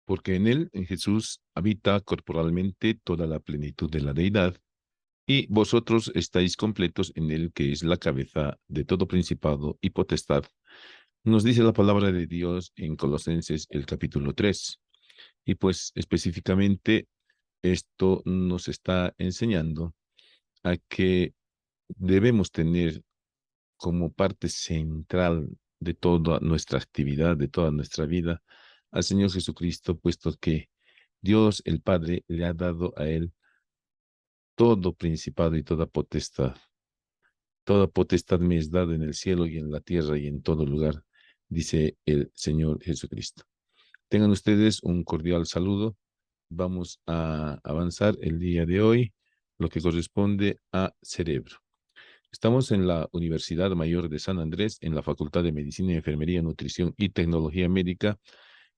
porque en él, en Jesús, habita corporalmente toda la plenitud de la deidad, y vosotros estáis completos en él, que es la cabeza de todo principado y potestad. Nos dice la palabra de Dios en Colosenses el capítulo 3. Y pues específicamente esto nos está enseñando a que debemos tener como parte central de toda nuestra actividad, de toda nuestra vida, al Señor Jesucristo, puesto que Dios el Padre le ha dado a él todo principado y toda potestad. Toda potestad me es dada en el cielo y en la tierra y en todo lugar, dice el Señor Jesucristo. Tengan ustedes un cordial saludo. Vamos a avanzar el día de hoy, lo que corresponde a cerebro. Estamos en la Universidad Mayor de San Andrés, en la Facultad de Medicina, Enfermería, Nutrición y Tecnología Médica,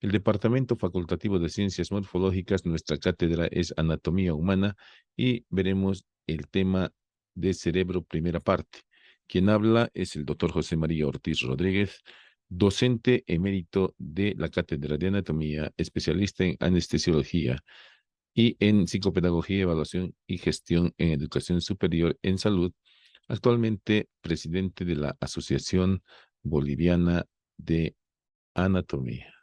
el Departamento Facultativo de Ciencias Morfológicas. Nuestra cátedra es Anatomía Humana y veremos el tema de cerebro, primera parte. Quien habla es el doctor José María Ortiz Rodríguez, docente emérito de la Cátedra de Anatomía, especialista en anestesiología y en psicopedagogía, evaluación y gestión en educación superior en salud, actualmente presidente de la Asociación Boliviana de Anatomía.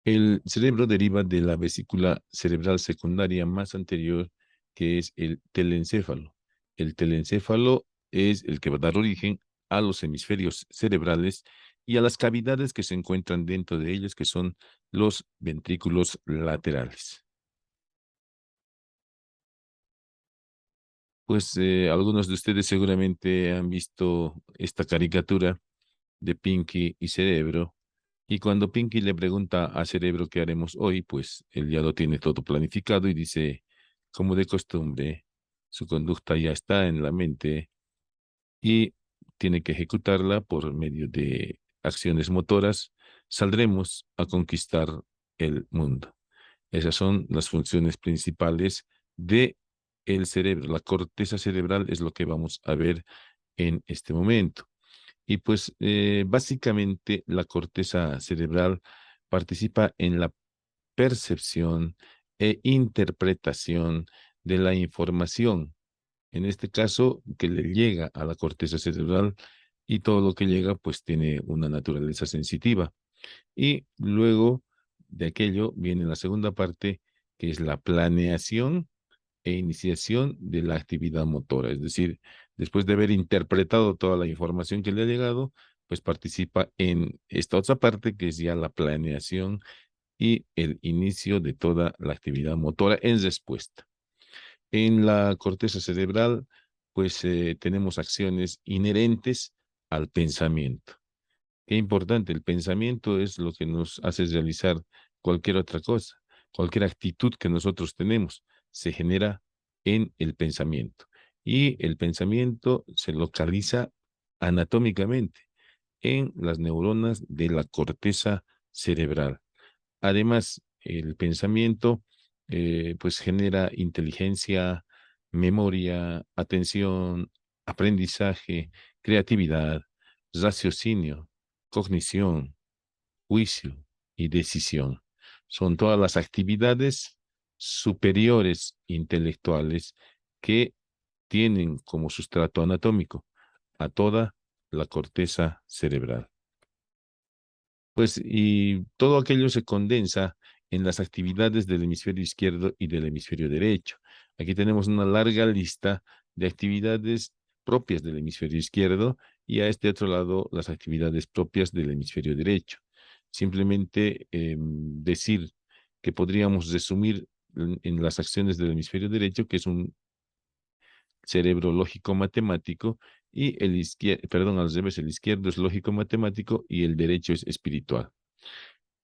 El cerebro deriva de la vesícula cerebral secundaria más anterior, que es el telencéfalo. El telencéfalo es el que va a dar origen a los hemisferios cerebrales y a las cavidades que se encuentran dentro de ellos, que son los ventrículos laterales. Pues algunos de ustedes seguramente han visto esta caricatura de Pinky y Cerebro. Y cuando Pinky le pregunta a Cerebro qué haremos hoy, pues él ya lo tiene todo planificado y dice, como de costumbre, su conducta ya está en la mente y tiene que ejecutarla por medio de acciones motoras. Saldremos a conquistar el mundo. Esas son las funciones principales de el cerebro. La corteza cerebral es lo que vamos a ver en este momento. Y pues básicamente la corteza cerebral participa en la percepción e interpretación de la información, en este caso que le llega a la corteza cerebral, y todo lo que llega pues tiene una naturaleza sensitiva. Y luego de aquello viene la segunda parte, que es la planeación e iniciación de la actividad motora. Es decir, después de haber interpretado toda la información que le ha llegado, pues participa en esta otra parte, que es ya la planeación y el inicio de toda la actividad motora en respuesta. En la corteza cerebral, pues tenemos acciones inherentes al pensamiento. Qué importante, el pensamiento es lo que nos hace realizar cualquier otra cosa, cualquier actitud que nosotros tenemos se genera en el pensamiento. Y el pensamiento se localiza anatómicamente en las neuronas de la corteza cerebral. Además, el pensamiento pues genera inteligencia, memoria, atención, aprendizaje, creatividad, raciocinio, cognición, juicio y decisión. Son todas las actividades superiores intelectuales que tienen como sustrato anatómico a toda la corteza cerebral. Pues, y todo aquello se condensa en las actividades del hemisferio izquierdo y del hemisferio derecho. Aquí tenemos una larga lista de actividades propias del hemisferio izquierdo y a este otro lado las actividades propias del hemisferio derecho. Simplemente decir que podríamos resumir en las acciones del hemisferio derecho, que es un cerebro lógico-matemático, y el izquierdo, perdón, al revés, el izquierdo es lógico-matemático y el derecho es espiritual.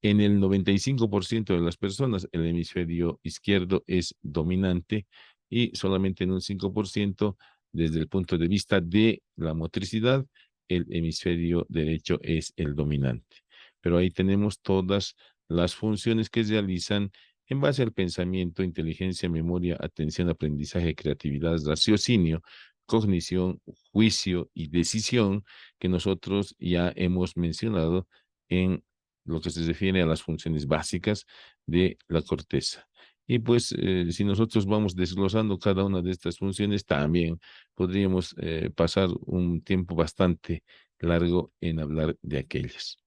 En el 95% de las personas, el hemisferio izquierdo es dominante y solamente en un 5%, desde el punto de vista de la motricidad, el hemisferio derecho es el dominante. Pero ahí tenemos todas las funciones que se realizan en base al pensamiento, inteligencia, memoria, atención, aprendizaje, creatividad, raciocinio, cognición, juicio y decisión que nosotros ya hemos mencionado en lo que se refiere a las funciones básicas de la corteza. Y pues si nosotros vamos desglosando cada una de estas funciones, también podríamos pasar un tiempo bastante largo en hablar de aquellas.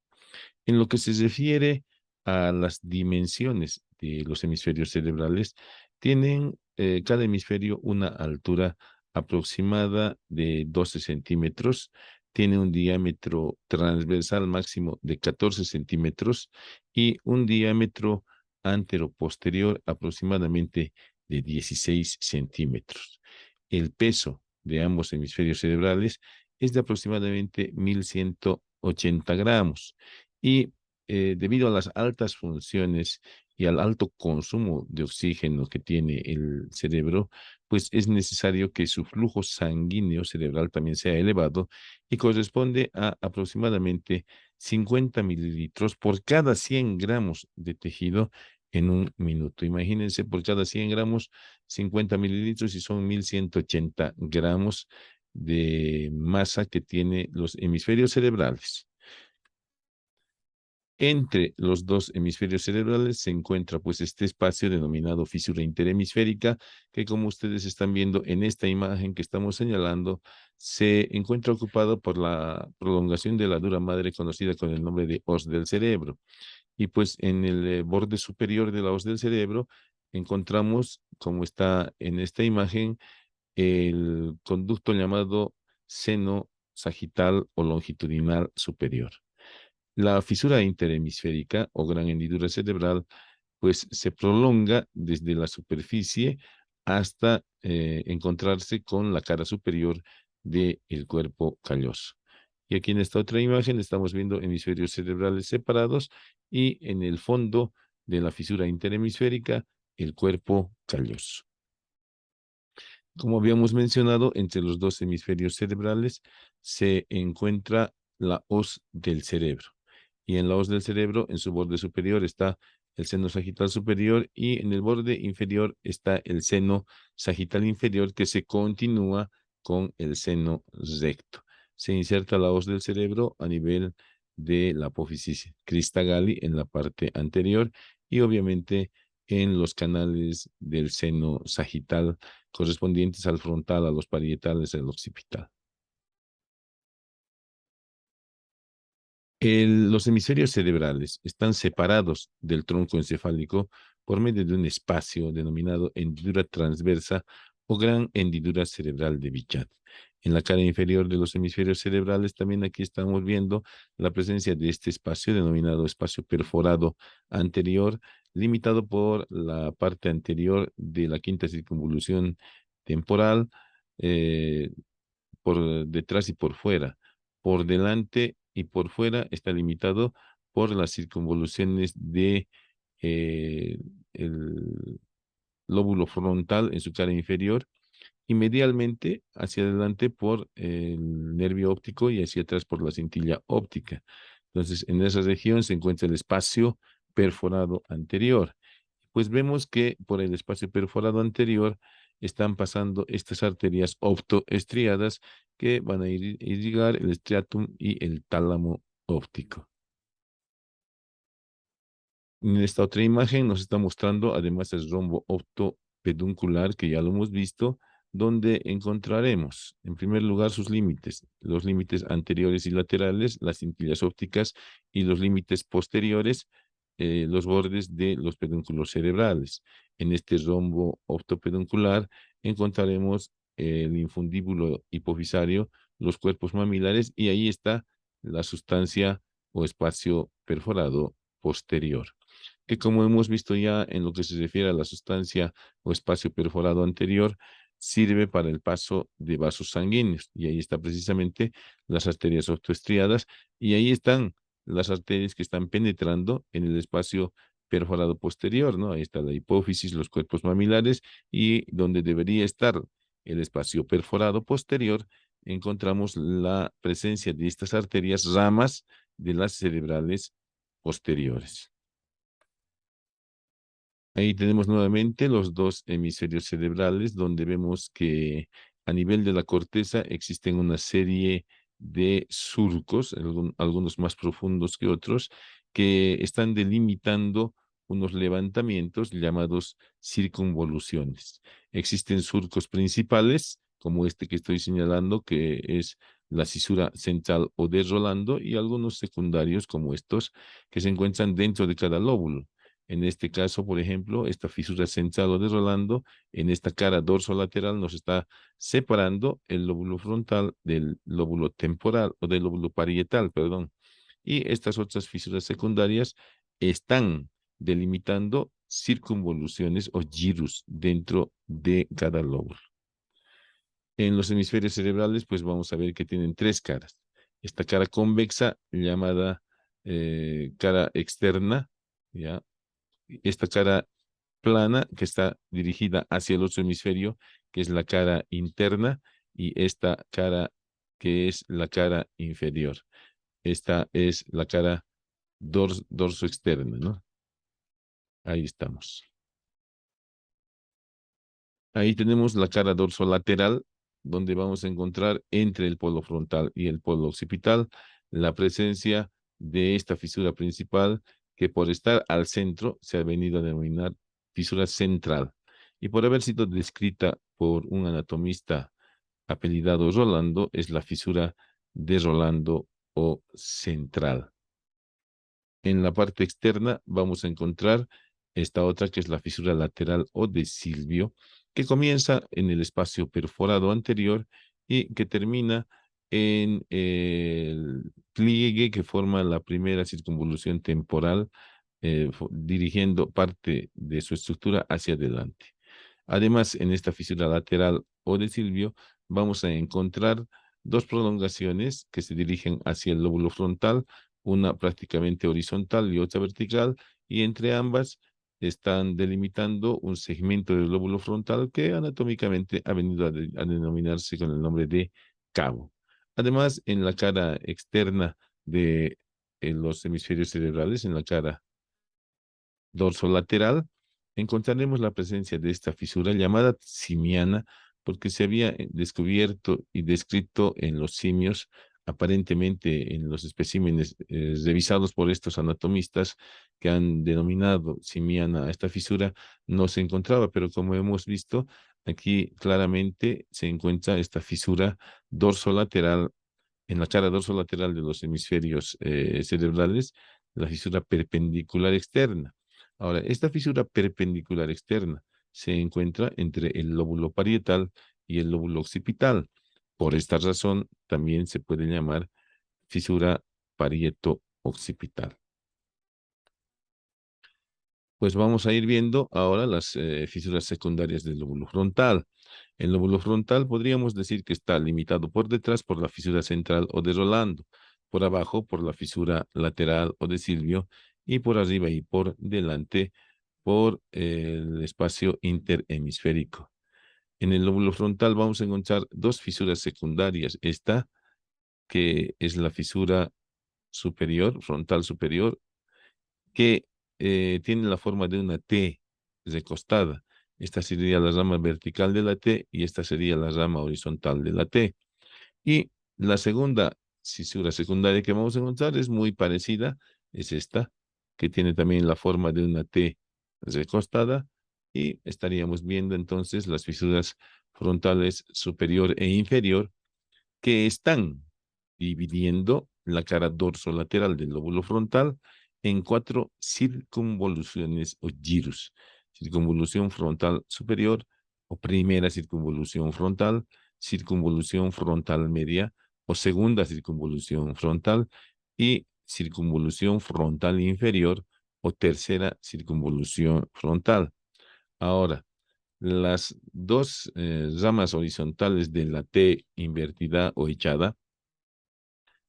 En lo que se refiere a las dimensiones de los hemisferios cerebrales, tienen cada hemisferio una altura aproximada de 12 centímetros, tiene un diámetro transversal máximo de 14 centímetros y un diámetro antero-posterior aproximadamente de 16 centímetros. El peso de ambos hemisferios cerebrales es de aproximadamente 1.180 gramos y debido a las altas funciones y al alto consumo de oxígeno que tiene el cerebro, pues es necesario que su flujo sanguíneo cerebral también sea elevado y corresponde a aproximadamente 50 mililitros por cada 100 gramos de tejido en un minuto. Imagínense por cada 100 gramos, 50 mililitros y son 1.180 gramos de masa que tiene los hemisferios cerebrales. Entre los dos hemisferios cerebrales se encuentra pues este espacio denominado fisura interhemisférica, que como ustedes están viendo en esta imagen que estamos señalando, se encuentra ocupado por la prolongación de la dura madre conocida con el nombre de os del cerebro. Y pues en el borde superior de la os del cerebro encontramos, como está en esta imagen, el conducto llamado seno sagital o longitudinal superior. La fisura interhemisférica o gran hendidura cerebral, pues se prolonga desde la superficie hasta encontrarse con la cara superior del cuerpo calloso. Y aquí en esta otra imagen estamos viendo hemisferios cerebrales separados y en el fondo de la fisura interhemisférica el cuerpo calloso. Como habíamos mencionado, entre los dos hemisferios cerebrales se encuentra la hoz del cerebro. Y en la hoz del cerebro, en su borde superior, está el seno sagital superior y en el borde inferior está el seno sagital inferior que se continúa con el seno recto. Se inserta la hoz del cerebro a nivel de la apófisis crista galli en la parte anterior y obviamente en los canales del seno sagital correspondientes al frontal, a los parietales, al occipital. Los hemisferios cerebrales están separados del tronco encefálico por medio de un espacio denominado hendidura transversa o gran hendidura cerebral de Bichat. En la cara inferior de los hemisferios cerebrales también aquí estamos viendo la presencia de este espacio denominado espacio perforado anterior, limitado por la parte anterior de la quinta circunvolución temporal, eh, por detrás y por fuera. Por delante y por fuera está limitado por las circunvoluciones de el lóbulo frontal en su cara inferior y medialmente hacia adelante por el nervio óptico y hacia atrás por la cintilla óptica. Entonces, en esa región se encuentra el espacio perforado anterior. Pues vemos que por el espacio perforado anterior están pasando estas arterias optoestriadas que van a irrigar el striatum y el tálamo óptico. En esta otra imagen nos está mostrando además el rombo optopeduncular, que ya lo hemos visto, donde encontraremos, en primer lugar, sus límites, los límites anteriores y laterales, las cintillas ópticas y los límites posteriores, los bordes de los pedúnculos cerebrales. En este rombo optopeduncular encontraremos el infundíbulo hipofisario, los cuerpos mamilares y ahí está la sustancia o espacio perforado posterior que como hemos visto ya en lo que se refiere a la sustancia o espacio perforado anterior, sirve para el paso de vasos sanguíneos. Y ahí está precisamente las arterias octoestriadas y ahí están las arterias que están penetrando en el espacio perforado posterior, ¿no? Ahí está la hipófisis, los cuerpos mamilares y donde debería estar el espacio perforado posterior, encontramos la presencia de estas arterias ramas de las cerebrales posteriores. Ahí tenemos nuevamente los dos hemisferios cerebrales, donde vemos que a nivel de la corteza existen una serie de surcos, algunos más profundos que otros, que están delimitando unos levantamientos llamados circunvoluciones. Existen surcos principales, como este que estoy señalando, que es la cisura central o de Rolando, y algunos secundarios como estos, que se encuentran dentro de cada lóbulo. En este caso, por ejemplo, esta fisura central o de Rolando, en esta cara dorsolateral nos está separando el lóbulo frontal del lóbulo temporal o del lóbulo parietal, perdón. Y estas otras fisuras secundarias están delimitando circunvoluciones o girus dentro de cada lóbulo. En los hemisferios cerebrales, pues vamos a ver que tienen tres caras. Esta cara convexa, llamada cara externa, ¿ya? Esta cara plana, que está dirigida hacia el otro hemisferio, que es la cara interna, y esta cara que es la cara inferior. Esta es la cara dorso externa, ¿no? Ahí estamos. Ahí tenemos la cara dorsolateral, donde vamos a encontrar entre el polo frontal y el polo occipital la presencia de esta fisura principal, que por estar al centro se ha venido a denominar fisura central, y por haber sido descrita por un anatomista apellidado Rolando, es la fisura de Rolando o central. En la parte externa vamos a encontrar esta otra, que es la fisura lateral o de Silvio, que comienza en el espacio perforado anterior y que termina en el pliegue que forma la primera circunvolución temporal, dirigiendo parte de su estructura hacia adelante. Además, en esta fisura lateral o de Silvio vamos a encontrar dos prolongaciones que se dirigen hacia el lóbulo frontal, una prácticamente horizontal y otra vertical, y entre ambas están delimitando un segmento del lóbulo frontal que anatómicamente ha venido a denominarse con el nombre de cabo. Además, en la cara externa de los hemisferios cerebrales, en la cara dorsolateral, encontraremos la presencia de esta fisura llamada simiana, porque se había descubierto y descrito en los simios, aparentemente en los especímenes revisados por estos anatomistas que han denominado simiana a esta fisura, no se encontraba, pero como hemos visto, aquí claramente se encuentra esta fisura dorsolateral en la cara dorsolateral de los hemisferios cerebrales, la fisura perpendicular externa. Ahora, esta fisura perpendicular externa se encuentra entre el lóbulo parietal y el lóbulo occipital. Por esta razón, también se puede llamar fisura parieto-occipital. Pues vamos a ir viendo ahora las fisuras secundarias del lóbulo frontal. El lóbulo frontal podríamos decir que está limitado por detrás por la fisura central o de Rolando, por abajo por la fisura lateral o de Silvio, y por arriba y por delante por el espacio interhemisférico. En el lóbulo frontal vamos a encontrar dos fisuras secundarias. Esta, que es la fisura superior, frontal superior, que tiene la forma de una T recostada. Esta sería la rama vertical de la T y esta sería la rama horizontal de la T. Y la segunda fisura secundaria que vamos a encontrar es muy parecida, es esta, que tiene también la forma de una T recostada, y estaríamos viendo entonces las fisuras frontales superior e inferior, que están dividiendo la cara dorsolateral del lóbulo frontal en cuatro circunvoluciones o girus. Circunvolución frontal superior o primera circunvolución frontal media o segunda circunvolución frontal, y circunvolución frontal inferior o tercera circunvolución frontal. Ahora, las dos ramas horizontales de la T invertida o echada,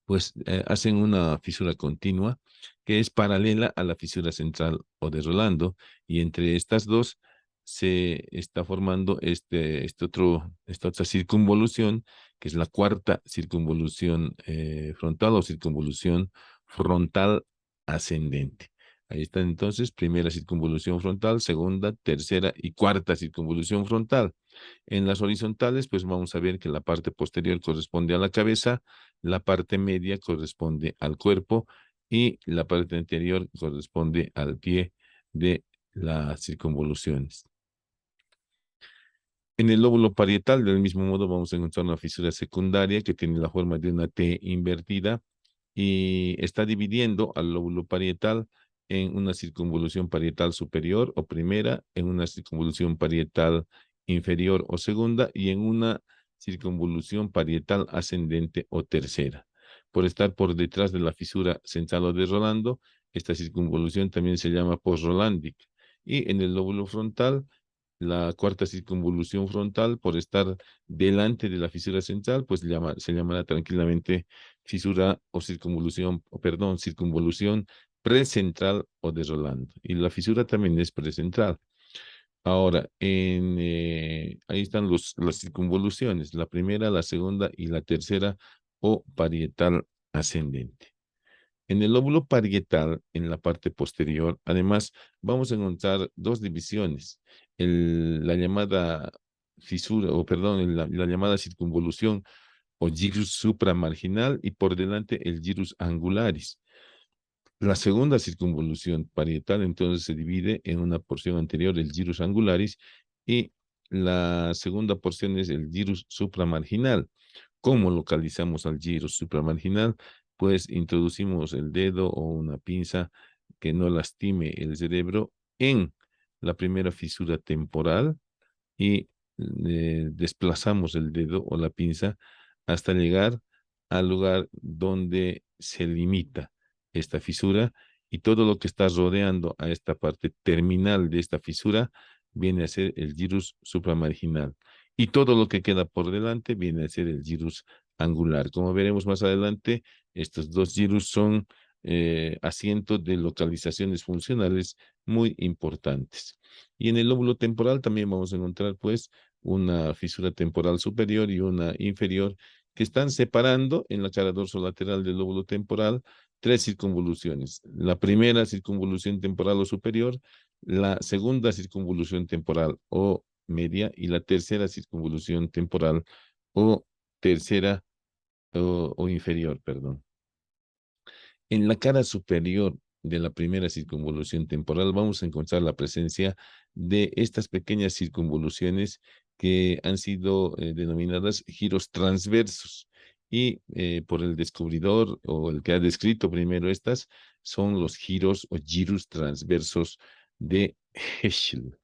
pues hacen una fisura continua que es paralela a la fisura central o de Rolando, y entre estas dos se está formando esta otra circunvolución, que es la cuarta circunvolución frontal o circunvolución frontal ascendente. Ahí están entonces, primera circunvolución frontal, segunda, tercera y cuarta circunvolución frontal. En las horizontales, pues vamos a ver que la parte posterior corresponde a la cabeza, la parte media corresponde al cuerpo y la parte anterior corresponde al pie de las circunvoluciones. En el lóbulo parietal, del mismo modo, vamos a encontrar una fisura secundaria que tiene la forma de una T invertida y está dividiendo al lóbulo parietal en una circunvolución parietal superior o primera, en una circunvolución parietal inferior o segunda y en una circunvolución parietal ascendente o tercera. Por estar por detrás de la fisura central o de Rolando, esta circunvolución también se llama post-Rolandic. Y en el lóbulo frontal, la cuarta circunvolución frontal, por estar delante de la fisura central, pues se llamará tranquilamente fisura o circunvolución, o perdón, circunvolución precentral o de Rolando. Y la fisura también es precentral. Ahora, ahí están las circunvoluciones, la primera, la segunda y la tercera o parietal ascendente. En el lóbulo parietal, en la parte posterior, además, vamos a encontrar dos divisiones. La llamada fisura, o perdón, la llamada circunvolución o gyrus supramarginal y por delante el gyrus angularis. La segunda circunvolución parietal entonces se divide en una porción anterior, el gyrus angularis, y la segunda porción es el gyrus supramarginal. ¿Cómo localizamos al gyrus supramarginal? Pues introducimos el dedo o una pinza que no lastime el cerebro en la primera fisura temporal y desplazamos el dedo o la pinza hasta llegar al lugar donde se limita esta fisura y todo lo que está rodeando a esta parte terminal de esta fisura viene a ser el gyrus supramarginal y todo lo que queda por delante viene a ser el gyrus angular. Como veremos más adelante, estos dos gyrus son asientos de localizaciones funcionales muy importantes. Y en el lóbulo temporal también vamos a encontrar pues una fisura temporal superior y una inferior que están separando en la cara dorsolateral del lóbulo temporal tres circunvoluciones. La primera circunvolución temporal o superior, la segunda circunvolución temporal o media y la tercera circunvolución temporal o tercera o inferior, perdón. En la cara superior de la primera circunvolución temporal vamos a encontrar la presencia de estas pequeñas circunvoluciones que han sido denominadas giros transversos. Y por el descubridor o el que ha descrito primero estas, son los giros o gyrus transversos de Heschel.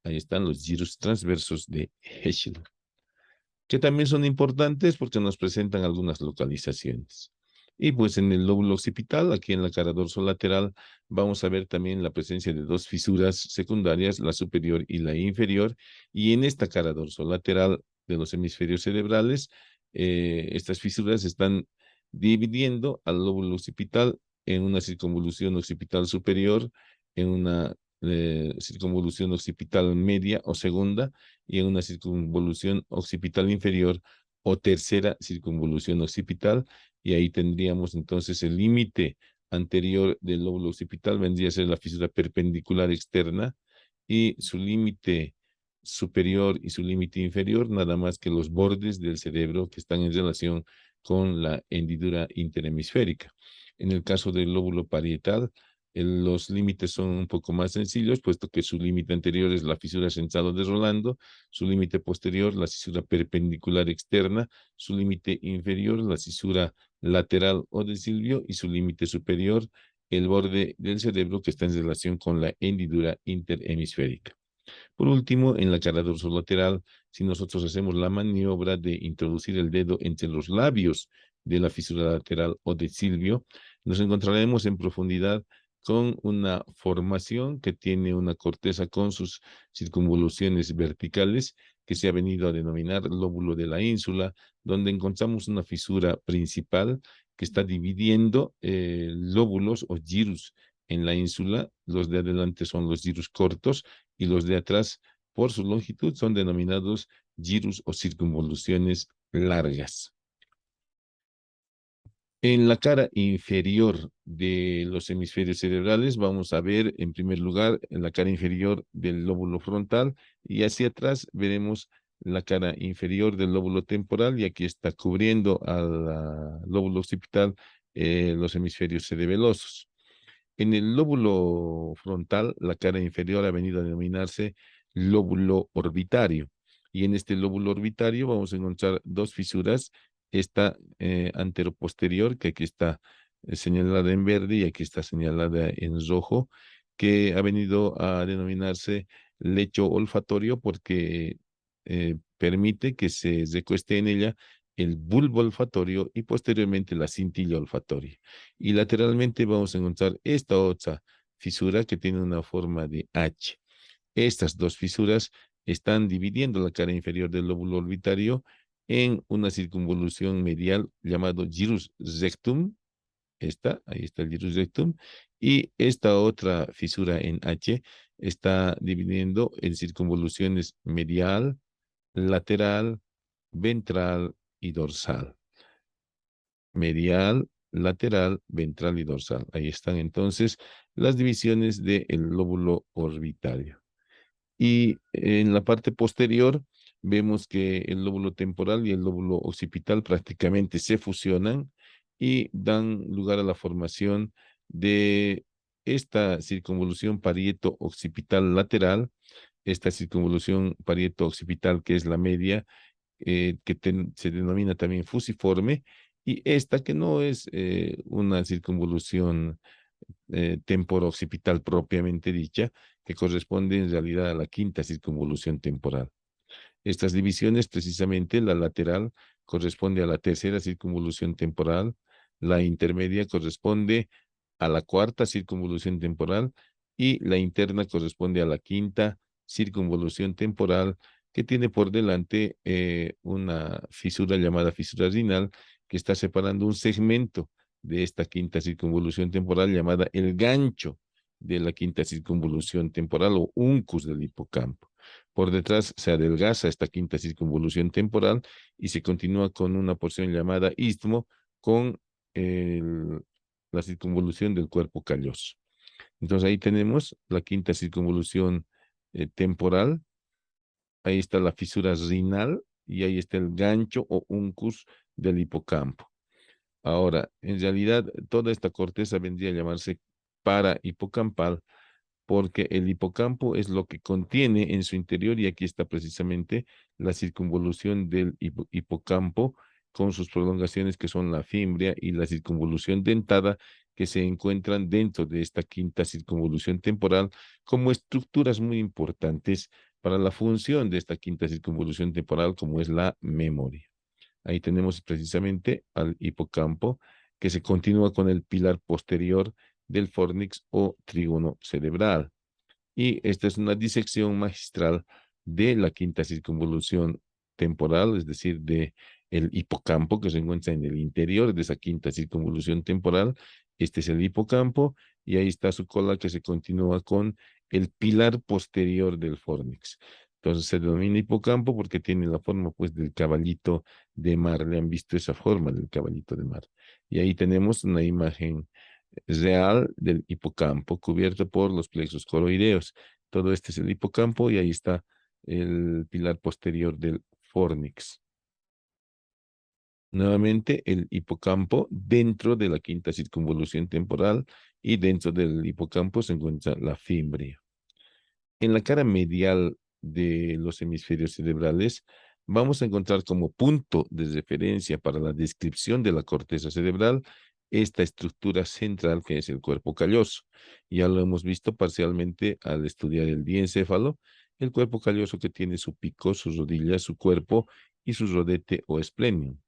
Ahí están los gyrus transversos de Heschel, que también son importantes porque nos presentan algunas localizaciones. Y pues en el lóbulo occipital, aquí en la cara dorsolateral, vamos a ver también la presencia de dos fisuras secundarias, la superior y la inferior. Y en esta cara dorsolateral de los hemisferios cerebrales, estas fisuras están dividiendo al lóbulo occipital en una circunvolución occipital superior, en una circunvolución occipital media o segunda, y en una circunvolución occipital inferior o tercera circunvolución occipital, y ahí tendríamos entonces el límite anterior del lóbulo occipital vendría a ser la fisura perpendicular externa y su límite superior y su límite inferior, nada más que los bordes del cerebro que están en relación con la hendidura interhemisférica. En el caso del lóbulo parietal, los límites son un poco más sencillos, puesto que su límite anterior es la fisura central de Rolando, su límite posterior, la fisura perpendicular externa, su límite inferior, la fisura lateral o de Silvio, y su límite superior, el borde del cerebro que está en relación con la hendidura interhemisférica. Por último, en la cara dorsolateral, si nosotros hacemos la maniobra de introducir el dedo entre los labios de la fisura lateral o de Silvio, nos encontraremos en profundidad con una formación que tiene una corteza con sus circunvoluciones verticales, que se ha venido a denominar lóbulo de la ínsula, donde encontramos una fisura principal que está dividiendo lóbulos o gyrus en la ínsula. Los de adelante son los gyrus cortos y los de atrás, por su longitud, son denominados gyrus o circunvoluciones largas. En la cara inferior de los hemisferios cerebrales vamos a ver, en primer lugar, en la cara inferior del lóbulo frontal, y hacia atrás veremos la cara inferior del lóbulo temporal y aquí está cubriendo al lóbulo occipital los hemisferios cerebelosos. En el lóbulo frontal, la cara inferior ha venido a denominarse lóbulo orbitario. Y en este lóbulo orbitario vamos a encontrar dos fisuras, esta anteroposterior, que aquí está señalada en verde y aquí está señalada en rojo, que ha venido a denominarse lecho olfatorio porque permite que se recueste en ella el bulbo olfatorio y posteriormente la cintilla olfatoria. Y lateralmente vamos a encontrar esta otra fisura que tiene una forma de H. Estas dos fisuras están dividiendo la cara inferior del lóbulo orbitario en una circunvolución medial llamado gyrus rectum. Ahí está el gyrus rectum. Y esta otra fisura en H está dividiendo en circunvoluciones medial, lateral, ventral y dorsal. Medial, lateral, ventral y dorsal. Ahí están entonces las divisiones del lóbulo orbitario. Y en la parte posterior vemos que el lóbulo temporal y el lóbulo occipital prácticamente se fusionan y dan lugar a la formación de esta circunvolución parieto-occipital lateral, esta circunvolución parieto-occipital que es la media, se denomina también fusiforme, y esta que no es una circunvolución temporo-occipital propiamente dicha, que corresponde en realidad a la quinta circunvolución temporal. Estas divisiones, precisamente la lateral corresponde a la tercera circunvolución temporal, la intermedia corresponde a la cuarta circunvolución temporal y la interna corresponde a la quinta circunvolución temporal, que tiene por delante una fisura llamada fisura renal que está separando un segmento de esta quinta circunvolución temporal llamada el gancho de la quinta circunvolución temporal o uncus del hipocampo. Por detrás se adelgaza esta quinta circunvolución temporal y se continúa con una porción llamada istmo con el, la circunvolución del cuerpo calloso. Entonces ahí tenemos la quinta circunvolución temporal, ahí está la fisura renal y ahí está el gancho o uncus del hipocampo. Ahora, en realidad, toda esta corteza vendría a llamarse parahipocampal porque el hipocampo es lo que contiene en su interior y aquí está precisamente la circunvolución del hipocampo con sus prolongaciones que son la fimbria y la circunvolución dentada que se encuentran dentro de esta quinta circunvolución temporal como estructuras muy importantes para la función de esta quinta circunvolución temporal como es la memoria. Ahí tenemos precisamente al hipocampo que se continúa con el pilar posterior del fornix o trígono cerebral. Y esta es una disección magistral de la quinta circunvolución temporal, es decir, de el hipocampo que se encuentra en el interior de esa quinta circunvolución temporal. Este es el hipocampo y ahí está su cola que se continúa con el pilar posterior del fornix. Entonces se denomina hipocampo porque tiene la forma pues del caballito de mar. Le han visto esa forma del caballito de mar. Y ahí tenemos una imagen real del hipocampo cubierto por los plexos coroideos. Todo este es el hipocampo y ahí está el pilar posterior del fornix. Nuevamente, el hipocampo dentro de la quinta circunvolución temporal y dentro del hipocampo se encuentra la fimbria. En la cara medial de los hemisferios cerebrales, vamos a encontrar como punto de referencia para la descripción de la corteza cerebral esta estructura central que es el cuerpo calloso. Ya lo hemos visto parcialmente al estudiar el diencéfalo, el cuerpo calloso que tiene su pico, sus rodillas, su cuerpo y su rodete o esplenium.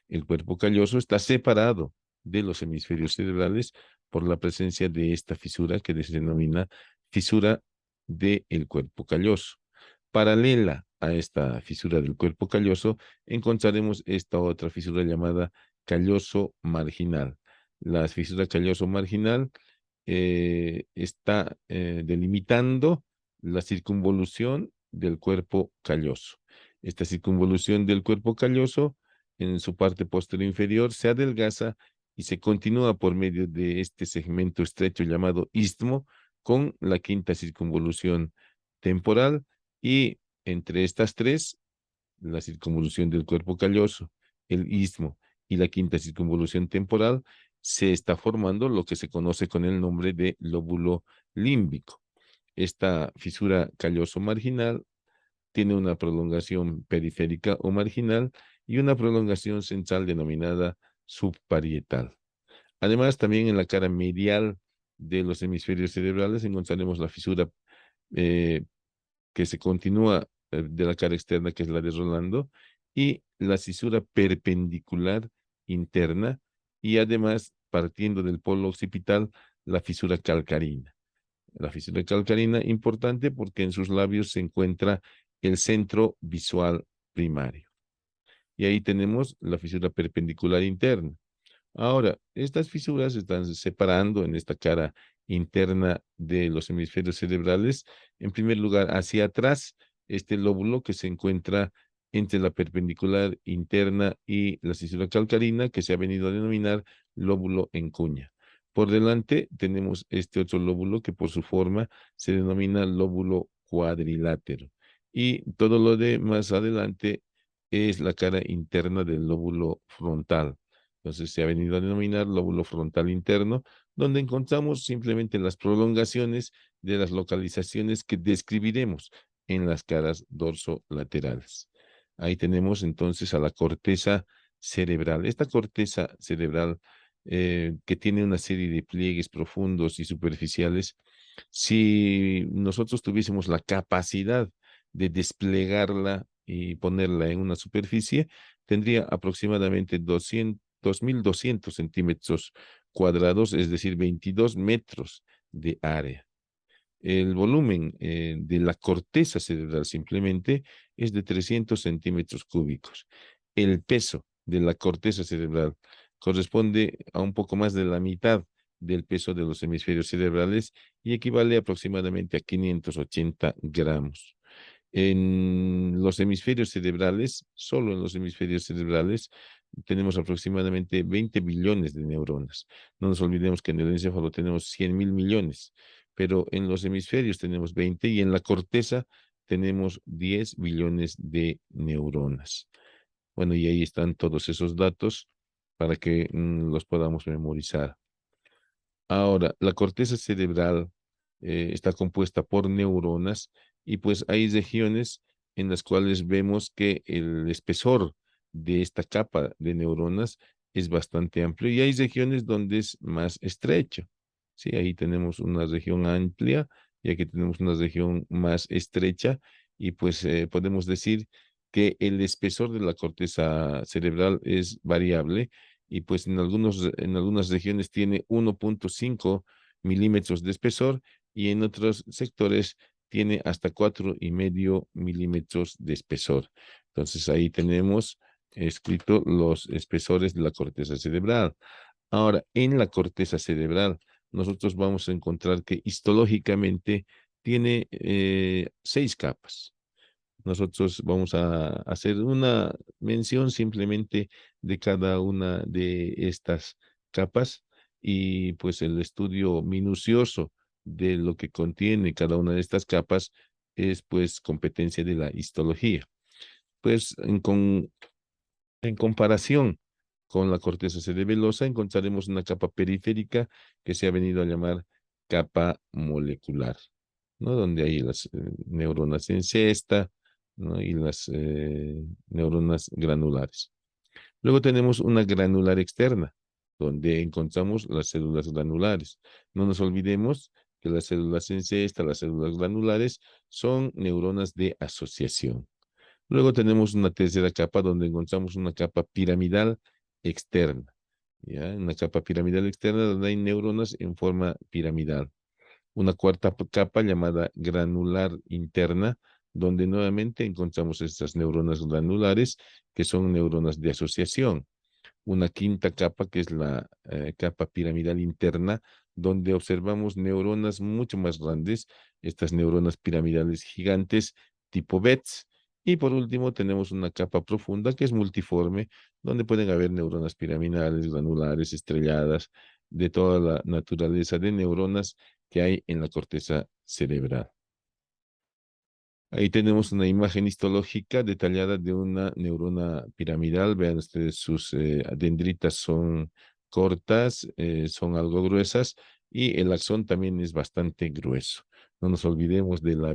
El cuerpo calloso está separado de los hemisferios cerebrales por la presencia de esta fisura que se denomina fisura del cuerpo calloso. Paralela a esta fisura del cuerpo calloso, encontraremos esta otra fisura llamada calloso marginal. La fisura calloso marginal está delimitando la circunvolución del cuerpo calloso. Esta circunvolución del cuerpo calloso en su parte posterior inferior se adelgaza y se continúa por medio de este segmento estrecho llamado istmo con la quinta circunvolución temporal y entre estas tres la circunvolución del cuerpo calloso, el istmo y la quinta circunvolución temporal, se está formando lo que se conoce con el nombre de lóbulo límbico. Esta fisura calloso marginal tiene una prolongación periférica o marginal y una prolongación central denominada subparietal. Además, también en la cara medial de los hemisferios cerebrales encontraremos la fisura eh, que se continúa de la cara externa, que es la de Rolando, y la fisura perpendicular interna, y además, partiendo del polo occipital, la fisura calcarina. La fisura calcarina, importante porque en sus labios se encuentra el centro visual primario. Y ahí tenemos la fisura perpendicular interna. Ahora, estas fisuras se están separando en esta cara interna de los hemisferios cerebrales. En primer lugar, hacia atrás, este lóbulo que se encuentra entre la perpendicular interna y la fisura calcarina, que se ha venido a denominar lóbulo en cuña. Por delante tenemos este otro lóbulo que por su forma se denomina lóbulo cuadrilátero. Y todo lo de más adelante es la cara interna del lóbulo frontal. Entonces se ha venido a denominar lóbulo frontal interno, donde encontramos simplemente las prolongaciones de las localizaciones que describiremos en las caras dorsolaterales. Ahí tenemos entonces a la corteza cerebral. Esta corteza cerebral que tiene una serie de pliegues profundos y superficiales, si nosotros tuviésemos la capacidad de desplegarla y ponerla en una superficie, tendría aproximadamente 2.200 centímetros cuadrados, es decir, 22 metros de área. El volumen de la corteza cerebral simplemente es de 300 centímetros cúbicos. El peso de la corteza cerebral corresponde a un poco más de la mitad del peso de los hemisferios cerebrales y equivale aproximadamente a 580 gramos. En los hemisferios cerebrales, solo en los hemisferios cerebrales, tenemos aproximadamente 20 billones de neuronas. No nos olvidemos que en el encéfalo tenemos 100.000 millones, pero en los hemisferios tenemos 20 y en la corteza tenemos 10 billones de neuronas. Bueno, y ahí están todos esos datos para que los podamos memorizar. Ahora, la corteza cerebral está compuesta por neuronas y pues hay regiones en las cuales vemos que el espesor de esta capa de neuronas es bastante amplio y hay regiones donde es más estrecho. Sí, ahí tenemos una región amplia y aquí tenemos una región más estrecha y pues podemos decir que el espesor de la corteza cerebral es variable y pues en algunas regiones tiene 1.5 milímetros de espesor y en otros sectores tiene hasta 4,5 milímetros de espesor. Entonces ahí tenemos escrito los espesores de la corteza cerebral. Ahora, en la corteza cerebral, nosotros vamos a encontrar que histológicamente tiene 6 capas. Nosotros vamos a hacer una mención simplemente de cada una de estas capas y pues el estudio minucioso de lo que contiene cada una de estas capas es pues competencia de la histología. Pues en comparación con la corteza cerebelosa encontraremos una capa periférica que se ha venido a llamar capa molecular, ¿no? Donde hay las neuronas en cesta, ¿no? Y las neuronas granulares. Luego tenemos una granular externa, donde encontramos las células granulares. No nos olvidemos que las células en cesta, las células granulares, son neuronas de asociación. Luego tenemos una tercera capa donde encontramos una capa piramidal externa. ¿Ya? Una capa piramidal externa donde hay neuronas en forma piramidal. Una cuarta capa llamada granular interna, donde nuevamente encontramos estas neuronas granulares que son neuronas de asociación. Una quinta capa que es la capa piramidal interna, donde observamos neuronas mucho más grandes, estas neuronas piramidales gigantes tipo BETS. Y por último tenemos una capa profunda que es multiforme, donde pueden haber neuronas piramidales, granulares, estrelladas, de toda la naturaleza de neuronas que hay en la corteza cerebral. Ahí tenemos una imagen histológica detallada de una neurona piramidal. Vean ustedes, sus dendritas son cortas, son algo gruesas y el axón también es bastante grueso. No nos olvidemos de la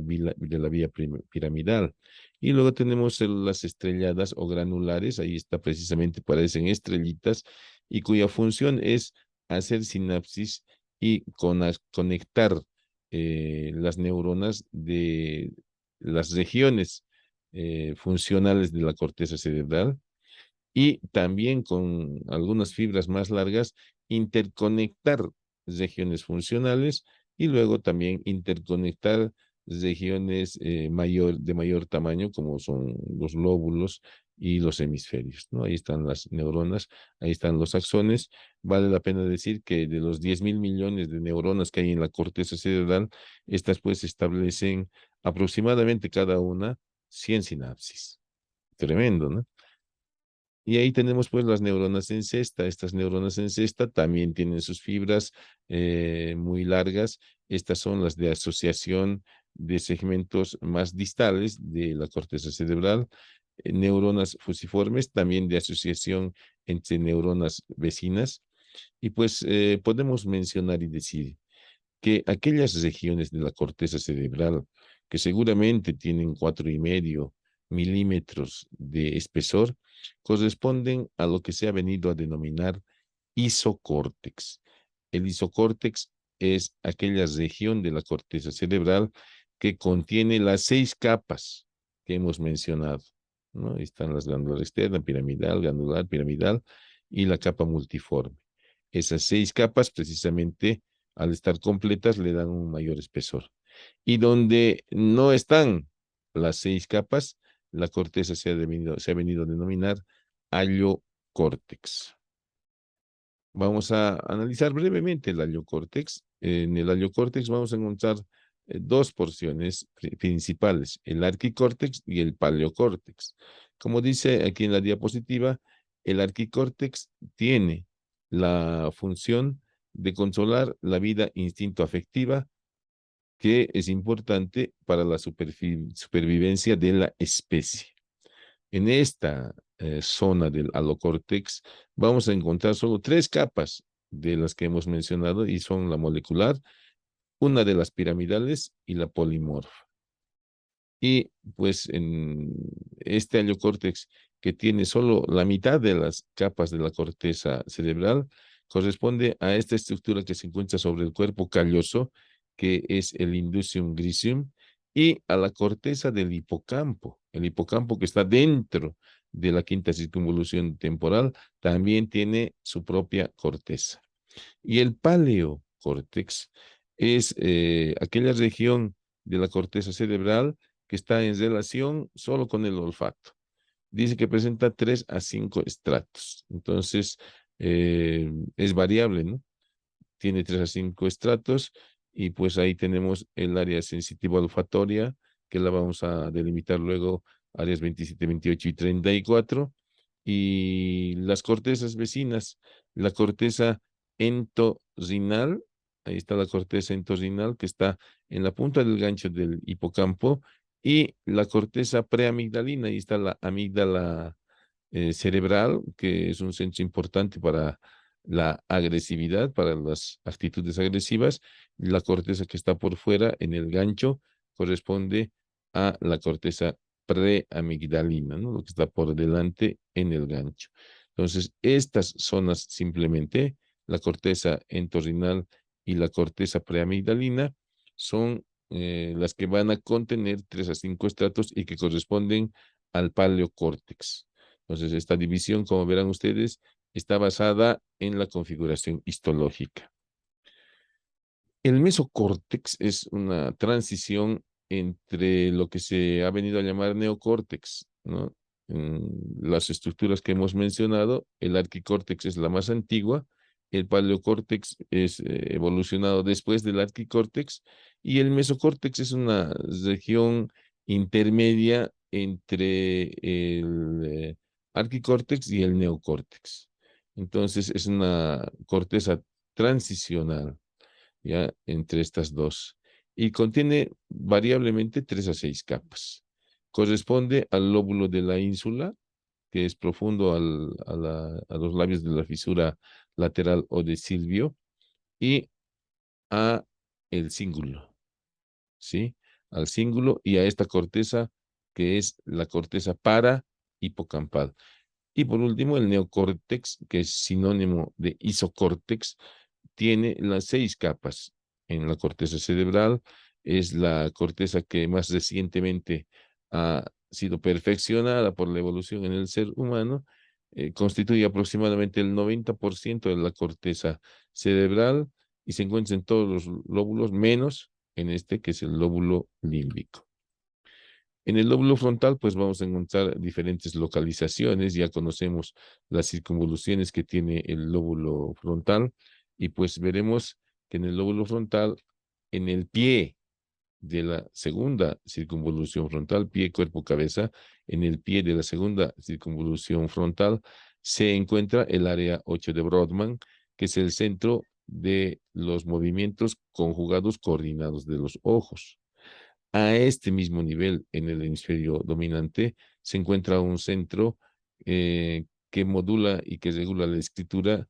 vía piramidal. Y luego tenemos células estrelladas o granulares. Ahí está precisamente, parecen estrellitas y cuya función es hacer sinapsis y conectar las neuronas de las regiones funcionales de la corteza cerebral y también con algunas fibras más largas interconectar regiones funcionales y luego también interconectar regiones de mayor tamaño como son los lóbulos y los hemisferios, ¿no? Ahí están las neuronas, ahí están los axones. Vale la pena decir que de los 10.000 millones de neuronas que hay en la corteza cerebral, estas pues establecen aproximadamente cada una 100 sinapsis. Tremendo, ¿no? Y ahí tenemos pues las neuronas en cesta. Estas neuronas en cesta también tienen sus fibras muy largas. Estas son las de asociación de segmentos más distales de la corteza cerebral. Neuronas fusiformes, también de asociación entre neuronas vecinas. Y pues podemos mencionar y decir que aquellas regiones de la corteza cerebral que seguramente tienen 4,5 milímetros de espesor corresponden a lo que se ha venido a denominar isocórtex. El isocórtex es aquella región de la corteza cerebral que contiene las 6 capas que hemos mencionado, ¿no? Ahí están las glándulas externas, piramidal, glandular, piramidal y la capa multiforme. Esas 6 capas precisamente al estar completas le dan un mayor espesor. Y donde no están las 6 capas, la corteza se ha venido a denominar hallocórtex. Vamos a analizar brevemente el hallocórtex. En el hallocórtex vamos a encontrar dos porciones principales, el arquicórtex y el paleocórtex. Como dice aquí en la diapositiva, el arquicórtex tiene la función de controlar la vida instinto afectiva, que es importante para la supervivencia de la especie. En esta zona del alocórtex vamos a encontrar solo 3 capas de las que hemos mencionado y son la molecular, una de las piramidales y la polimorfa. Y pues en este hallocórtex que tiene solo la mitad de las capas de la corteza cerebral, corresponde a esta estructura que se encuentra sobre el cuerpo calloso, que es el indusium grisium, y a la corteza del hipocampo. El hipocampo que está dentro de la quinta circunvolución temporal también tiene su propia corteza. Y el paleocórtex es aquella región de la corteza cerebral que está en relación solo con el olfato. Dice que presenta 3 a 5 estratos. Entonces, es variable, ¿no? Tiene 3 a 5 estratos y pues ahí tenemos el área sensitiva olfatoria, que la vamos a delimitar luego, áreas 27, 28 y 34. Y las cortezas vecinas, la corteza entorrinal, ahí está la corteza entorrinal que está en la punta del gancho del hipocampo, y la corteza preamigdalina, ahí está la amígdala cerebral, que es un centro importante para la agresividad, para las actitudes agresivas. La corteza que está por fuera en el gancho corresponde a la corteza preamigdalina, ¿no? Lo que está por delante en el gancho. Entonces, estas zonas simplemente, la corteza entorrinal y la corteza preamigdalina, son las que van a contener 3 a 5 estratos y que corresponden al paleocórtex. Entonces, esta división, como verán ustedes, está basada en la configuración histológica. El mesocórtex es una transición entre lo que se ha venido a llamar neocórtex, ¿no? En las estructuras que hemos mencionado, el arquicórtex es la más antigua, el paleocórtex es evolucionado después del arquicórtex y el mesocórtex es una región intermedia entre el arquicórtex y el neocórtex. Entonces es una corteza transicional ya entre estas dos. y contiene variablemente 3 a 6 capas. Corresponde al lóbulo de la ínsula, que es profundo a los labios de la fisura lateral o de Silvio, y a el cíngulo, ¿sí? Al cíngulo y a esta corteza, que es la corteza para hipocampal. Y por último, el neocórtex, que es sinónimo de isocórtex, tiene las 6 capas en la corteza cerebral. Es la corteza que más recientemente ha sido perfeccionada por la evolución en el ser humano. Constituye aproximadamente el 90% de la corteza cerebral y se encuentra en todos los lóbulos, menos en este, que es el lóbulo límbico. En el lóbulo frontal, pues vamos a encontrar diferentes localizaciones. Ya conocemos las circunvoluciones que tiene el lóbulo frontal y pues veremos que en el lóbulo frontal, en el pie de la segunda circunvolución frontal, pie, cuerpo, cabeza, en el pie de la segunda circunvolución frontal se encuentra el área 8 de Brodmann, que es el centro de los movimientos conjugados coordinados de los ojos. A este mismo nivel, en el hemisferio dominante, se encuentra un centro que modula y que regula la escritura,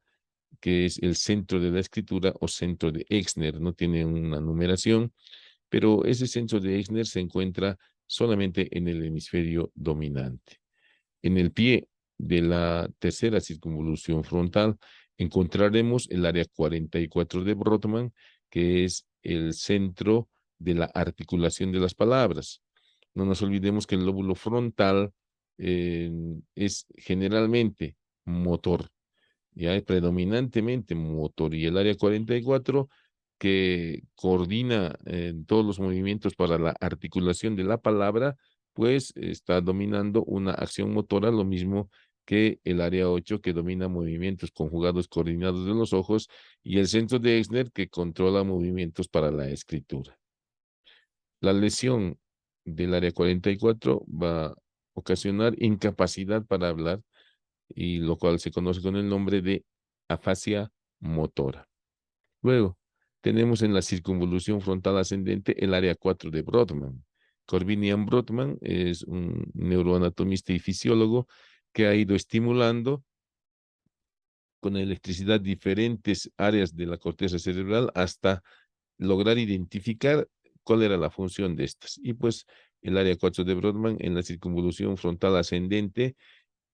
que es el centro de la escritura o centro de Exner. No tiene una numeración, pero ese centro de Exner se encuentra solamente en el hemisferio dominante. En el pie de la tercera circunvolución frontal encontraremos el área 44 de Brodmann, que es el centro de la articulación de las palabras. No nos olvidemos que el lóbulo frontal es generalmente motor, ya es predominantemente motor, y el área 44 que coordina todos los movimientos para la articulación de la palabra, pues está dominando una acción motora, lo mismo que el área 8 que domina movimientos conjugados coordinados de los ojos, y el centro de Exner que controla movimientos para la escritura. La lesión del área 44 va a ocasionar incapacidad para hablar, y lo cual se conoce con el nombre de afasia motora. Luego, tenemos en la circunvolución frontal ascendente el área 4 de Brodmann. Corbinian Brodmann es un neuroanatomista y fisiólogo que ha ido estimulando con electricidad diferentes áreas de la corteza cerebral hasta lograr identificar cuál era la función de estas. Y pues el área 4 de Brodmann en la circunvolución frontal ascendente,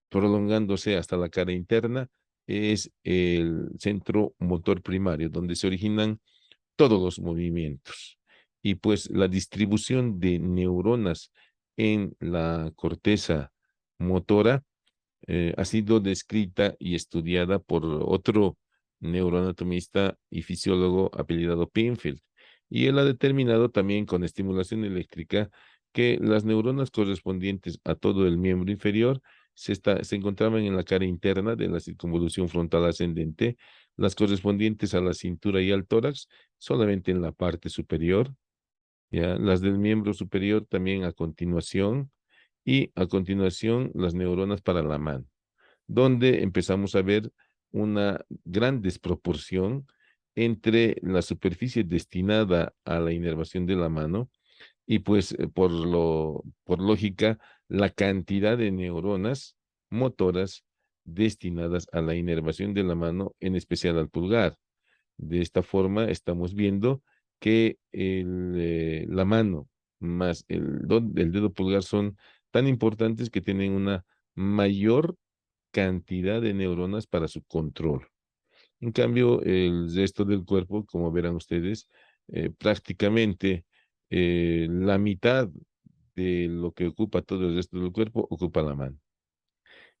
prolongándose hasta la cara interna, es el centro motor primario, donde se originan todos los movimientos. Y pues la distribución de neuronas en la corteza motora ha sido descrita y estudiada por otro neuroanatomista y fisiólogo apellidado Pinfield. Y él ha determinado también con estimulación eléctrica que las neuronas correspondientes a todo el miembro inferior se encontraban en la cara interna de la circunvolución frontal ascendente, las correspondientes a la cintura y al tórax solamente en la parte superior, ¿ya? Las del miembro superior también a continuación, y a continuación las neuronas para la mano, donde empezamos a ver una gran desproporción entre la superficie destinada a la inervación de la mano y pues por lógica, la cantidad de neuronas motoras destinadas a la inervación de la mano, en especial al pulgar. De esta forma estamos viendo que la mano más el dedo pulgar son tan importantes que tienen una mayor cantidad de neuronas para su control. En cambio, el resto del cuerpo, como verán ustedes, prácticamente la mitad de lo que ocupa todo el resto del cuerpo ocupa la mano.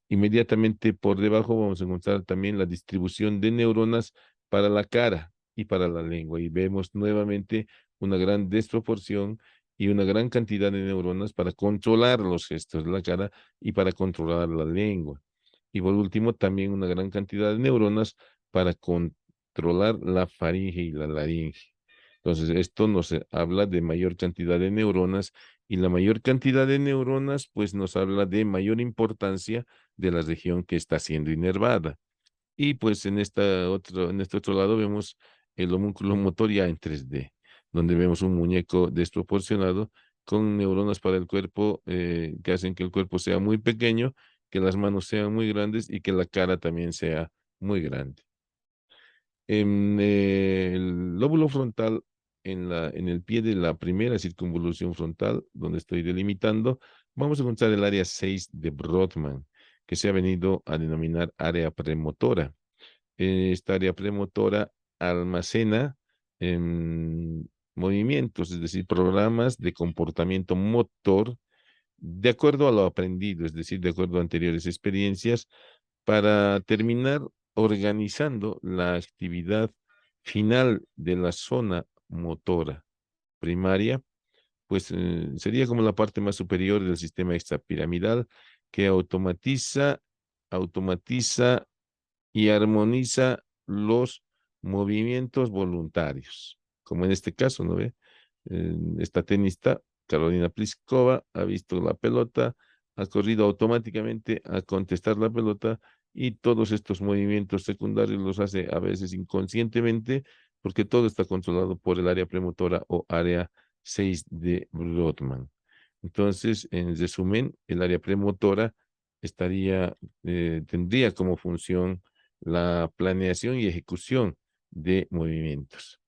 Inmediatamente por debajo vamos a encontrar también la distribución de neuronas para la cara y para la lengua. Y vemos nuevamente una gran desproporción y una gran cantidad de neuronas para controlar los gestos de la cara y para controlar la lengua. Y por último, también una gran cantidad de neuronas para controlar la faringe y la laringe. Entonces, esto nos habla de mayor cantidad de neuronas, y la mayor cantidad de neuronas, pues nos habla de mayor importancia de la región que está siendo inervada. Y pues en este otro lado vemos el homúnculo motor ya en 3D, donde vemos un muñeco desproporcionado con neuronas para el cuerpo que hacen que el cuerpo sea muy pequeño, que las manos sean muy grandes y que la cara también sea muy grande. En el lóbulo frontal, en el pie de la primera circunvolución frontal, donde estoy delimitando, vamos a encontrar el área 6 de Brodmann, que se ha venido a denominar área premotora. Esta área premotora almacena movimientos, es decir, programas de comportamiento motor de acuerdo a lo aprendido, es decir, de acuerdo a anteriores experiencias, para terminar organizando la actividad final de la zona motora primaria, pues sería como la parte más superior del sistema extrapiramidal que automatiza y armoniza los movimientos voluntarios, como en este caso, ¿no ve? Esta tenista, Carolina Pliskova, ha visto la pelota, ha corrido automáticamente a contestar la pelota y todos estos movimientos secundarios los hace a veces inconscientemente porque todo está controlado por el área premotora o área 6 de Brodmann. Entonces, en resumen, el área premotora tendría como función la planeación y ejecución de movimientos.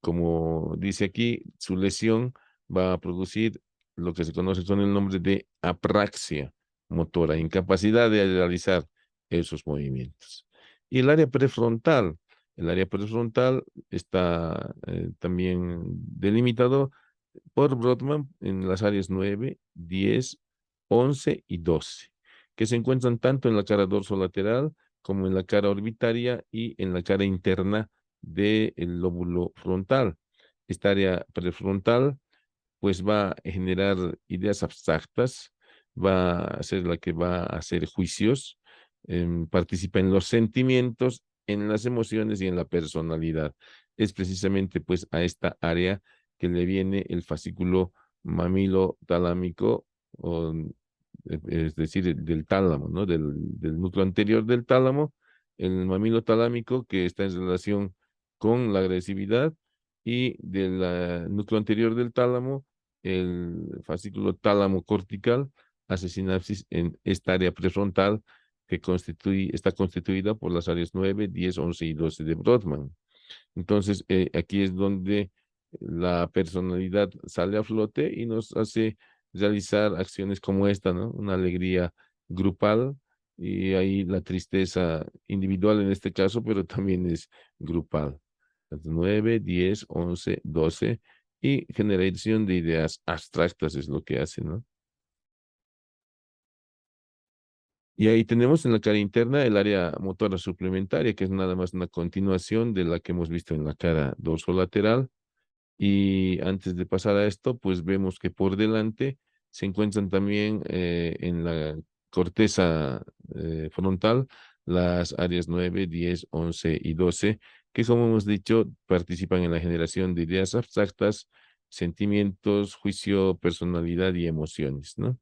Como dice aquí, su lesión va a producir lo que se conoce con el nombre de apraxia motora, incapacidad de realizar esos movimientos. Y el área prefrontal está también delimitado por Brodmann en las áreas 9, 10, 11 y 12, que se encuentran tanto en la cara dorsolateral como en la cara orbitaria y en la cara interna del lóbulo frontal. Esta área prefrontal pues va a generar ideas abstractas, va a ser la que va a hacer juicios, participa en los sentimientos, en las emociones y en la personalidad. Es precisamente pues a esta área que le viene el fascículo mamilo talámico, es decir, del tálamo, ¿no? Del núcleo anterior del tálamo, el mamilo talámico que está en relación con la agresividad y del núcleo anterior del tálamo, el fascículo tálamo cortical hace sinapsis en esta área prefrontal que está constituida por las áreas 9, 10, 11 y 12 de Brodmann. Entonces, aquí es donde la personalidad sale a flote y nos hace realizar acciones como esta, ¿no? Una alegría grupal y ahí la tristeza individual en este caso, pero también es grupal. 9, 10, 11, 12 y generación de ideas abstractas es lo que hace, ¿no? Y ahí tenemos en la cara interna el área motora suplementaria, que es nada más una continuación de la que hemos visto en la cara dorsolateral. Y antes de pasar a esto, pues vemos que por delante se encuentran también en la corteza frontal las áreas 9, 10, 11 y 12, que como hemos dicho, participan en la generación de ideas abstractas, sentimientos, juicio, personalidad y emociones, ¿no?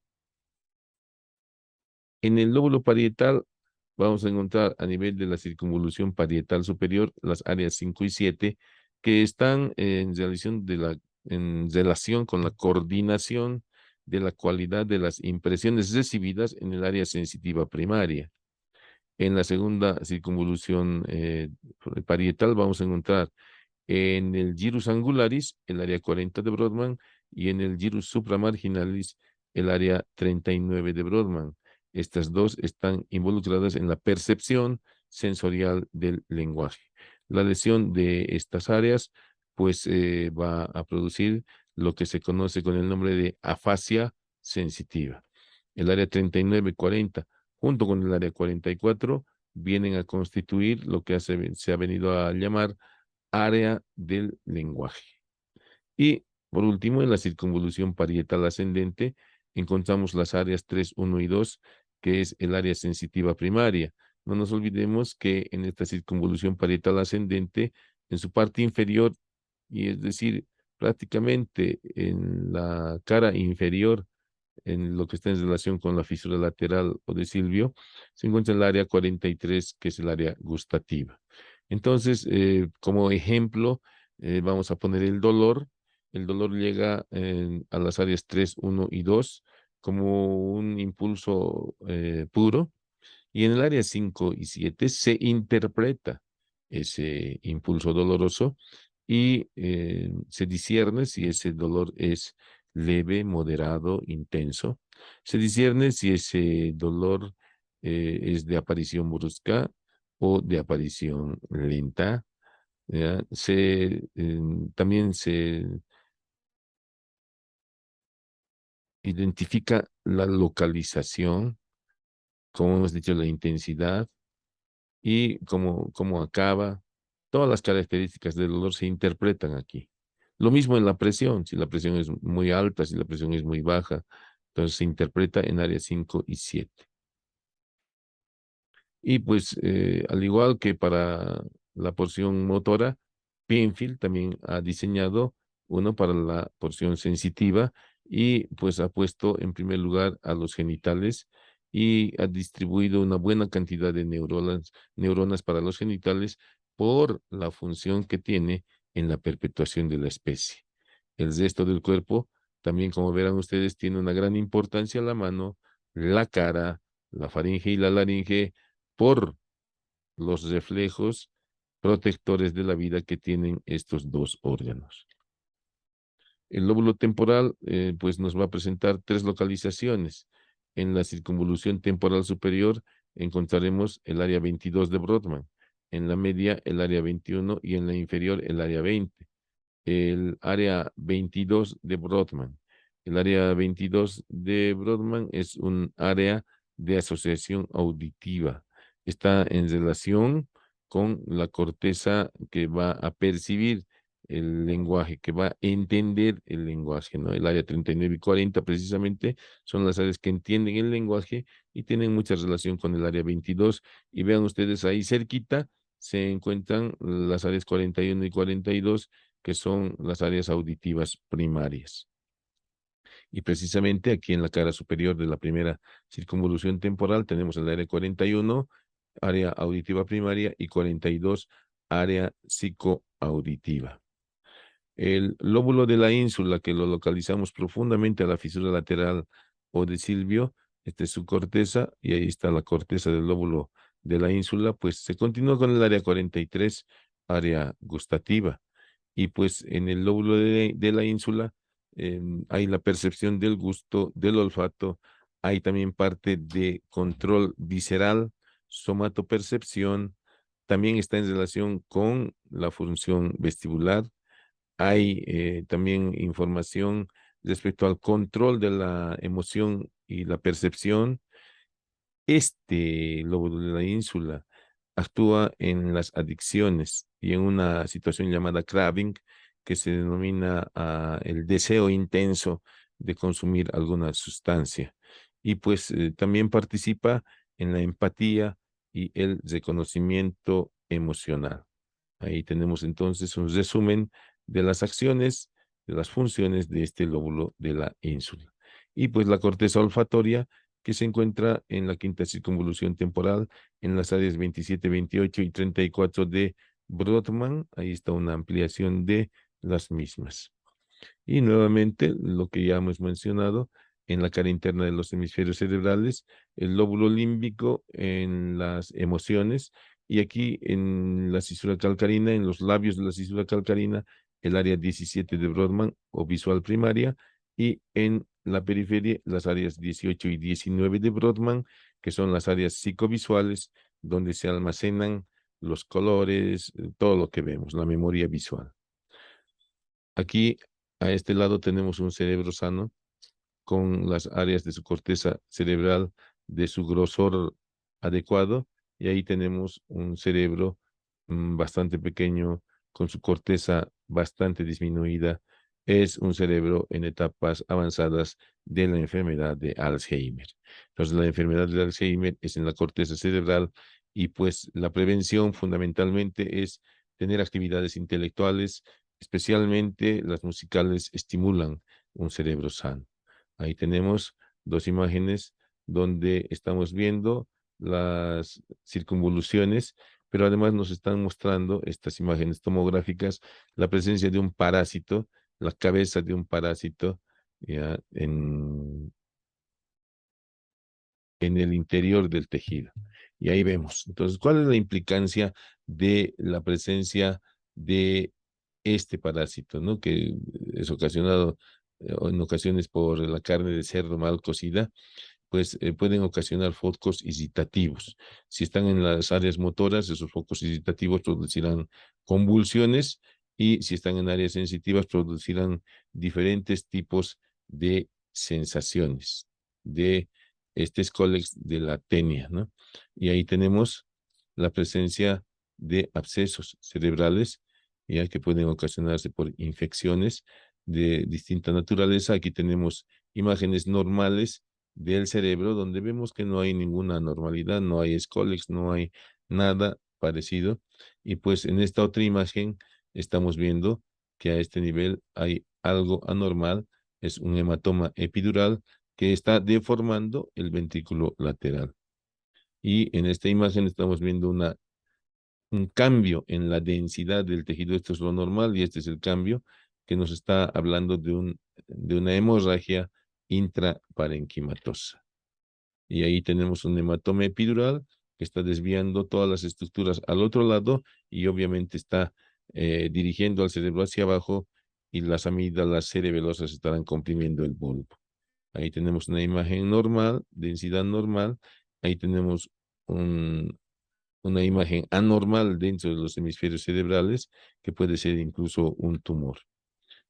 En el lóbulo parietal vamos a encontrar a nivel de la circunvolución parietal superior las áreas 5 y 7 que están en relación con la coordinación de la cualidad de las impresiones recibidas en el área sensitiva primaria. En la segunda circunvolución parietal vamos a encontrar en el gyrus angularis, el área 40 de Brodmann, y en el gyrus supramarginalis, el área 39 de Brodmann. Estas dos están involucradas en la percepción sensorial del lenguaje. La lesión de estas áreas, pues, va a producir lo que se conoce con el nombre de afasia sensitiva. El área 39-40, junto con el área 44, vienen a constituir lo que se ha venido a llamar área del lenguaje. Y por último, en la circunvolución parietal ascendente, encontramos las áreas 3, 1 y 2, que es el área sensitiva primaria. No nos olvidemos que en esta circunvolución parietal ascendente, en su parte inferior, y es decir, prácticamente en la cara inferior, en lo que está en relación con la fisura lateral o de Silvio, se encuentra el área 43, que es el área gustativa. Entonces, como ejemplo, vamos a poner el dolor, el dolor llega a las áreas 3, 1 y 2 como un impulso puro, y en el área 5 y 7 se interpreta ese impulso doloroso y se discierne si ese dolor es leve, moderado, intenso. Se discierne si ese dolor es de aparición brusca o de aparición lenta. ¿Ya? También se identifica la localización, como hemos dicho, la intensidad y cómo acaba. Todas las características del dolor se interpretan aquí. Lo mismo en la presión, si la presión es muy alta, si la presión es muy baja, entonces se interpreta en áreas 5 y 7. Y pues, al igual que para la porción motora, Penfield también ha diseñado uno para la porción sensitiva y pues ha puesto en primer lugar a los genitales y ha distribuido una buena cantidad de neuronas para los genitales por la función que tiene en la perpetuación de la especie. El resto del cuerpo, también como verán ustedes, tiene una gran importancia la mano, la cara, la faringe y la laringe por los reflejos protectores de la vida que tienen estos dos órganos. El lóbulo temporal, pues nos va a presentar tres localizaciones. En la circunvolución temporal superior encontraremos el área 22 de Brodmann, en la media el área 21 y en la inferior el área 20. El área 22 de Brodmann. El área 22 de Brodmann es un área de asociación auditiva. Está en relación con la corteza que va a percibir el lenguaje, que va a entender el lenguaje, ¿no? El área 39 y 40 precisamente son las áreas que entienden el lenguaje y tienen mucha relación con el área 22. Y vean ustedes ahí cerquita se encuentran las áreas 41 y 42 que son las áreas auditivas primarias. Y precisamente aquí en la cara superior de la primera circunvolución temporal tenemos el área 41, área auditiva primaria, y 42, área psicoauditiva. El lóbulo de la ínsula, que lo localizamos profundamente a la fisura lateral o de Silvio, esta es su corteza, y ahí está la corteza del lóbulo de la ínsula, pues se continúa con el área 43, área gustativa. Y pues en el lóbulo de la ínsula hay la percepción del gusto, del olfato, hay también parte de control visceral, somatopercepción, también está en relación con la función vestibular, hay también información respecto al control de la emoción y la percepción. Este lóbulo de la ínsula actúa en las adicciones y en una situación llamada craving, que se denomina el deseo intenso de consumir alguna sustancia. Y pues también participa en la empatía y el reconocimiento emocional. Ahí tenemos entonces un resumen de las acciones, de las funciones de este lóbulo de la ínsula. Y pues la corteza olfatoria, que se encuentra en la quinta circunvolución temporal, en las áreas 27, 28 y 34 de Brodmann. Ahí está una ampliación de las mismas. Y nuevamente, lo que ya hemos mencionado, en la cara interna de los hemisferios cerebrales, el lóbulo límbico en las emociones, y aquí en la cisura calcarina, en los labios de la cisura calcarina, el área 17 de Brodmann o visual primaria, y en la periferia, las áreas 18 y 19 de Brodmann, que son las áreas psicovisuales, donde se almacenan los colores, todo lo que vemos, la memoria visual. Aquí, a este lado, tenemos un cerebro sano con las áreas de su corteza cerebral de su grosor adecuado, y ahí tenemos un cerebro bastante pequeño con su corteza bastante disminuida. Es un cerebro en etapas avanzadas de la enfermedad de Alzheimer. Entonces, la enfermedad de Alzheimer es en la corteza cerebral, y pues la prevención fundamentalmente es tener actividades intelectuales, especialmente las musicales, estimulan un cerebro sano. Ahí tenemos dos imágenes donde estamos viendo las circunvoluciones, pero además nos están mostrando estas imágenes tomográficas la presencia de un parásito la cabeza de un parásito ya, en el interior del tejido. Y ahí vemos. Entonces, ¿cuál es la implicancia de la presencia de este parásito, ¿no? Que es ocasionado en ocasiones por la carne de cerdo mal cocida, pues pueden ocasionar focos excitativos. Si están en las áreas motoras, esos focos excitativos producirán convulsiones, y si están en áreas sensitivas, producirán diferentes tipos de sensaciones, de este es cólex de la tenia, ¿no? Y ahí tenemos la presencia de abscesos cerebrales, ya que pueden ocasionarse por infecciones de distinta naturaleza. Aquí tenemos imágenes normales del cerebro, donde vemos que no hay ninguna anormalidad, no hay escólex, no hay nada parecido. Y pues en esta otra imagen estamos viendo que a este nivel hay algo anormal, es un hematoma epidural que está deformando el ventrículo lateral. Y en esta imagen estamos viendo un cambio en la densidad del tejido. Esto es lo normal y este es el cambio que nos está hablando de una hemorragia intraparenquimatosa. Y ahí tenemos un hematoma epidural que está desviando todas las estructuras al otro lado y obviamente está dirigiendo al cerebro hacia abajo, y las amígdalas cerebelosas estarán comprimiendo el bulbo. Ahí tenemos una imagen normal, densidad normal. Ahí tenemos una imagen anormal dentro de los hemisferios cerebrales, que puede ser incluso un tumor.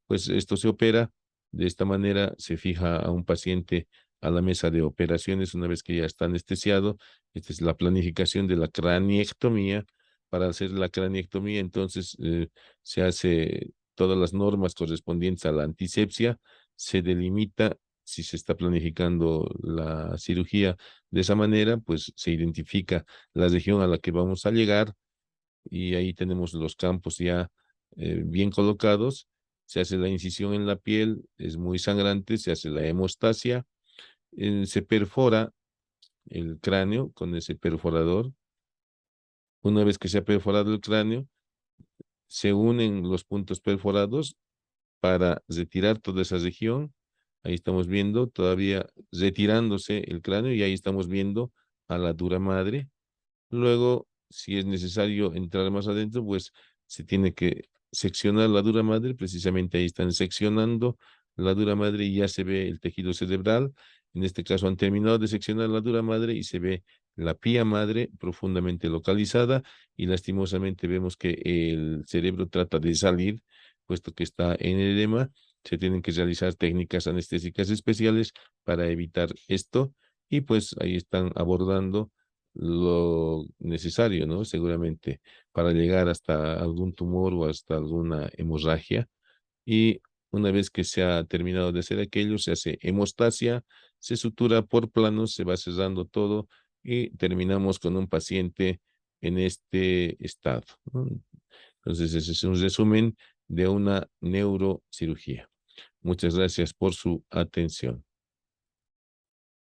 Pues esto se opera de esta manera, se fija a un paciente a la mesa de operaciones una vez que ya está anestesiado. Esta es la planificación de la craniectomía. Para hacer la craniectomía, entonces, se hace todas las normas correspondientes a la antisepsia, se delimita si se está planificando la cirugía de esa manera, pues se identifica la región a la que vamos a llegar, y ahí tenemos los campos ya bien colocados. Se hace la incisión en la piel, es muy sangrante, se hace la hemostasia, se perfora el cráneo con ese perforador. Una vez que se ha perforado el cráneo, se unen los puntos perforados para retirar toda esa región. Ahí estamos viendo todavía retirándose el cráneo, y ahí estamos viendo a la dura madre. Luego, si es necesario entrar más adentro, pues se tiene que seccionar la dura madre. Precisamente ahí están seccionando la dura madre y ya se ve el tejido cerebral. En este caso han terminado de seccionar la dura madre y se ve la pía madre profundamente localizada, y lastimosamente vemos que el cerebro trata de salir, puesto que está en edema. Se tienen que realizar técnicas anestésicas especiales para evitar esto, y pues ahí están abordando lo necesario, ¿no? Seguramente para llegar hasta algún tumor o hasta alguna hemorragia. Y una vez que se ha terminado de hacer aquello, se hace hemostasia, se sutura por planos, se va cerrando todo y terminamos con un paciente en este estado, ¿no? Entonces, ese es un resumen de una neurocirugía. Muchas gracias por su atención.